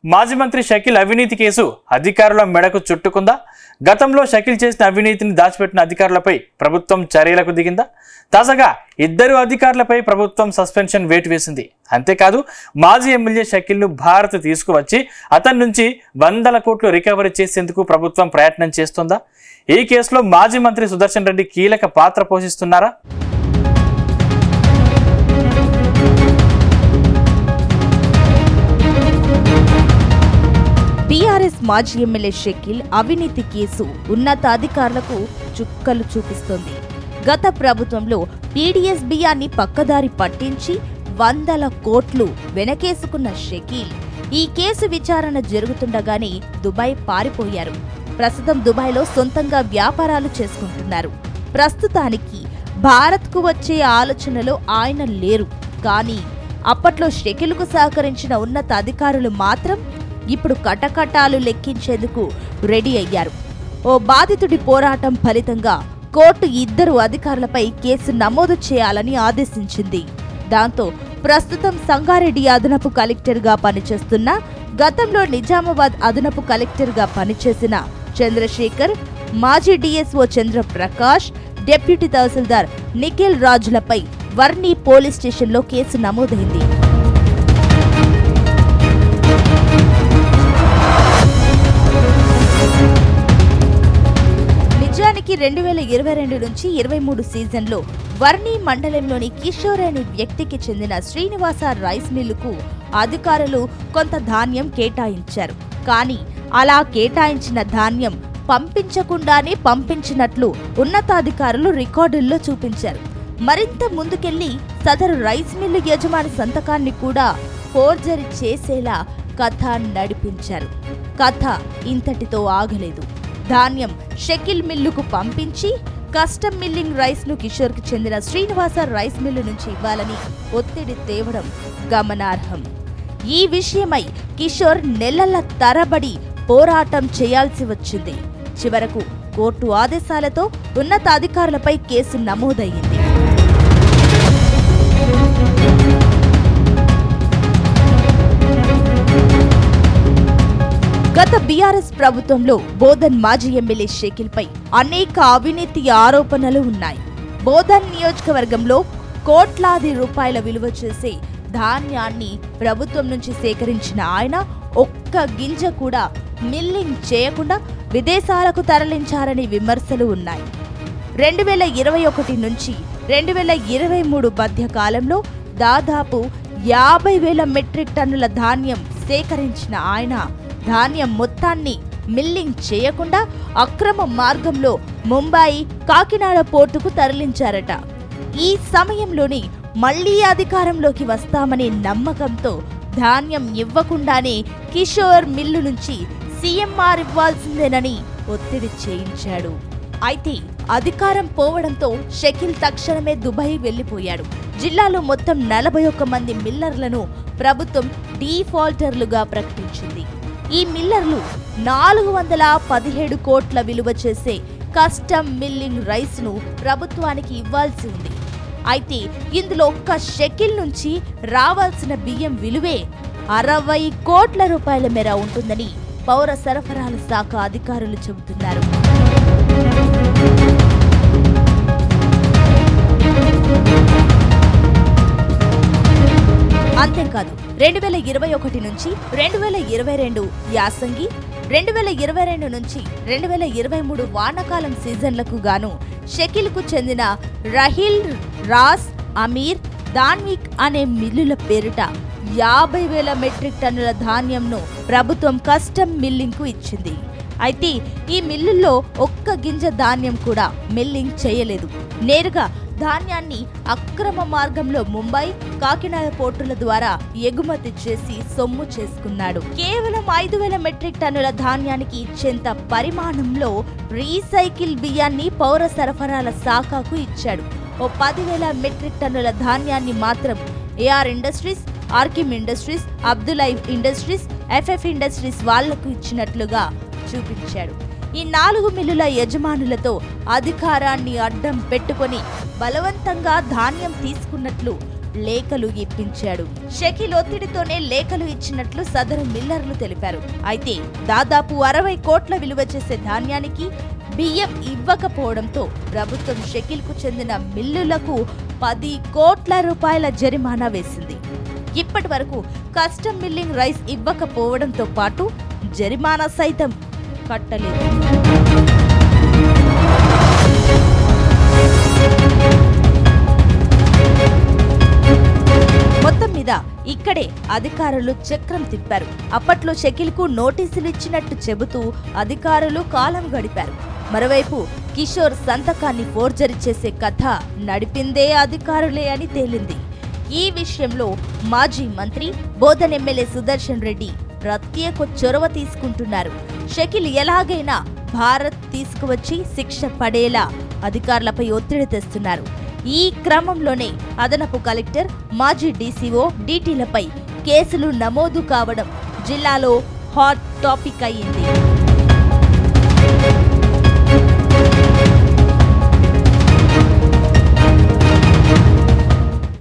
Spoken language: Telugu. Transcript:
మాజీ మంత్రి షకీల్ అవినీతి కేసు అధికారుల మెడకు చుట్టుకుందా? గతంలో షకీల్ చేసిన అవినీతిని దాచిపెట్టిన అధికారులపై ప్రభుత్వం చర్యలకు దిగిందా? తాజాగా ఇద్దరు అధికారులపై ప్రభుత్వం సస్పెన్షన్ వేటు వేసింది. అంతేకాదు మాజీ ఎమ్మెల్యే షకీల్ను భారత్ తీసుకువచ్చి అతని నుంచి 100 కోట్లు రికవరీ చేసేందుకు ప్రభుత్వం ప్రయత్నం చేస్తుందా? ఈ కేసులో మాజీ మంత్రి సుదర్శన్ రెడ్డి కీలక పాత్ర పోషిస్తున్నారా? టీఆర్ఎస్ మాజీ ఎమ్మెల్యే షకీల్ అవినీతి కేసు ఉన్నతాధికారులకు చుక్కలు చూపిస్తోంది. గత ప్రభుత్వంలో టీడీఎస్ బియ్యాన్ని పక్కదారి పట్టించి 100 కోట్లు వెనకేసుకున్న షకీల్ ఈ కేసు విచారణ జరుగుతుండగానే దుబాయ్ పారిపోయారు. ప్రస్తుతం దుబాయ్లో సొంతంగా వ్యాపారాలు చేసుకుంటున్నారు. ప్రస్తుతానికి భారత్కు వచ్చే ఆలోచనలో ఆయన లేరు. కానీ అప్పట్లో షకీల్కు సహకరించిన ఉన్నత అధికారులు మాత్రం ఇప్పుడు కటకటాలు లెక్కించేందుకు రెడీ అయ్యారు. ఓ బాధితుడి పోరాటం ఫలితంగా కోర్టు ఇద్దరు అధికారులపై కేసు నమోదు చేయాలని ఆదేశించింది. దాంతో ప్రస్తుతం సంగారెడ్డి అదనపు కలెక్టర్గా పనిచేస్తున్న, గతంలో నిజామాబాద్ అదనపు కలెక్టర్గా పనిచేసిన చంద్రశేఖర్, మాజీ డీఎస్ఓ చంద్రప్రకాష్, డిప్యూటీ తహసీల్దార్ నిఖిల్ రాజులపై వర్ణి పోలీస్ స్టేషన్లో కేసు నమోదైంది. నిజానికి 2022 నుంచి 23 సీజన్లో వర్ణి మండలంలోని కిషోర్ అనే వ్యక్తికి చెందిన శ్రీనివాస రైస్ మిల్లుకు అధికారులు కొంత ధాన్యం కేటాయించారు. కానీ అలా కేటాయించిన ధాన్యం పంపించకుండానే పంపించినట్లు ఉన్నతాధికారులు రికార్డుల్లో చూపించారు. మరింత ముందుకెళ్లి సదరు రైస్ మిల్లు యజమాని సంతకాన్ని కూడా ఫోర్జరీ చేసేలా కథ నడిపించారు. కథ ఇంతటితో ఆగలేదు. ధాన్యం షకీల్ మిల్లుకు పంపించి కస్టమ్ మిల్లింగ్ రైస్ ను కిషోర్ కి చెందిన శ్రీనివాస రైస్ మిల్లు నుంచి ఇవ్వాలని ఒత్తిడి తేవడం గమనార్హం. ఈ విషయమై కిషోర్ నెలల తరబడి పోరాటం చేయాల్సి వచ్చింది. చివరకు కోర్టు ఆదేశాలతో ఉన్నతాధికారులపై కేసు నమోదయ్యింది. గత బీఆర్ఎస్ ప్రభుత్వంలో బోధన్ మాజీ ఎమ్మెల్యే షకీల్ పై అనేక అవినీతి ఆరోపణలు ఉన్నాయి. బోధన్ నియోజకవర్గంలో కోట్లాది రూపాయల విలువ చేసే ధాన్యాన్ని ప్రభుత్వం నుంచి సేకరించిన ఆయన ఒక్క గింజ కూడా మిల్లింగ్ చేయకుండా విదేశాలకు తరలించారని విమర్శలు ఉన్నాయి. 2021 నుంచి 2023 మధ్య కాలంలో దాదాపు 50,000 మెట్రిక్ టన్నుల ధాన్యం సేకరించిన ఆయన ధాన్యం మొత్తాన్ని మిల్లింగ్ చేయకుండా అక్రమ మార్గంలో ముంబాయి, కాకినాడ పోర్టుకు తరలించారట. ఈ సమయంలోనే మళ్లీ అధికారంలోకి వస్తామనే నమ్మకంతో ధాన్యం ఇవ్వకుండానే కిషోర్ మిల్లు నుంచి సీఎంఆర్ ఇవ్వాల్సిందేనని ఒత్తిడి చేయించాడు. అయితే అధికారం పోవడంతో షకీల్ తక్షణమే దుబాయ్ వెళ్లిపోయాడు. జిల్లాలో మొత్తం 41 మంది మిల్లర్లను ప్రభుత్వం డీఫాల్టర్లుగా ప్రకటించింది. ఈ మిల్లర్లు 417 కోట్ల విలువ చేసే కస్టమ్ మిల్లింగ్ రైస్ ను ప్రభుత్వానికి ఇవ్వాల్సి ఉంది. అయితే ఇందులో ఒక్క షకీల్ నుంచి రావాల్సిన బియ్యం విలువే 60 కోట్ల రూపాయల మేర ఉంటుందని పౌర సరఫరాల శాఖ అధికారులు చెబుతున్నారు. అంతేకాదు 2021 నుంచి 2022 యాసంగి, 2022 నుంచి 2023 వానాకాలం సీజన్లకు గాను షకీల్ కు చెందిన రహిల్, రాస్, అమీర్, దాన్విక్ అనే మిల్లుల పేరిట 50,000 మెట్రిక్ టన్నుల ధాన్యంను ప్రభుత్వం కస్టమ్ మిల్లింగ్ కు ఇచ్చింది. అయితే ఈ మిల్లుల్లో ఒక్క గింజ ధాన్యం కూడా మిల్లింగ్ చేయలేదు. నేరుగా ధాన్యాన్ని అక్రమ మార్గంలో ముంబై, కాకినాడ పోర్టుల ద్వారా ఎగుమతి చేసి సొమ్ము చేసుకున్నాడు. కేవలం 5,000 మెట్రిక్ టన్నుల ధాన్యానికి ఇచ్చేంత పరిమాణంలో రీసైకిల్ బియ్యాన్ని పౌర సరఫరాల శాఖకు ఇచ్చాడు. ఓ 10,000 మెట్రిక్ టన్నుల ధాన్యాన్ని మాత్రం ఏఆర్ ఇండస్ట్రీస్, ఆర్కిమ్ ఇండస్ట్రీస్, అబ్దులైవ్ ఇండస్ట్రీస్, ఎఫ్ఎఫ్ ఇండస్ట్రీస్ వాళ్లకు ఇచ్చినట్లుగా చూపించాడు. ఈ 4 మిల్లుల యజమానులతో అధికారాన్ని అడ్డం పెట్టుకొని బలవంతంగా ధాన్యం తీసుకున్నట్లు లేఖలు ఇప్పించాడు. షకీల్ ఒత్తిడితోనే లేఖలు ఇచ్చినట్లు సదరు మిల్లర్లు తెలిపారు. అయితే దాదాపు 60 కోట్ల విలువ చేసే ధాన్యానికి బియ్యం ఇవ్వకపోవడంతో ప్రభుత్వం షకీల్కు చెందిన మిల్లులకు 10 కోట్ల రూపాయల జరిమానా వేసింది. ఇప్పటి వరకు కస్టమ్ మిల్లింగ్ రైస్ ఇవ్వకపోవడంతో పాటు జరిమానా సైతం కట్టలేదు. మొత్తం మీద ఇక్కడే అధికారులు చక్రం తిప్పారు. అప్పట్లో షకీల్కు నోటీసులు ఇచ్చినట్టు చెబుతూ అధికారులు కాలం గడిపారు. మరోవైపు కిషోర్ సంతకాన్ని ఫోర్జరీ చేసే కథ నడిపిందే అధికారులే అని తేలింది. ఈ విషయంలో మాజీ మంత్రి బోధన్ ఎమ్మెల్యే సుదర్శన్ రెడ్డి ప్రత్యేక చొరవ తీసుకుంటున్నారు. షకీల్ ఎలాగైనా భారత్ తీసుకువచ్చి శిక్ష పడేలా అధికారులపై ఒత్తిడి తెస్తున్నారు. ఈ క్రమంలోనే అదనపు కలెక్టర్, మాజీ డీసీఓ, డీటీలపై కేసులు నమోదు కావడం జిల్లాలో హాట్ టాపిక్ అయ్యింది.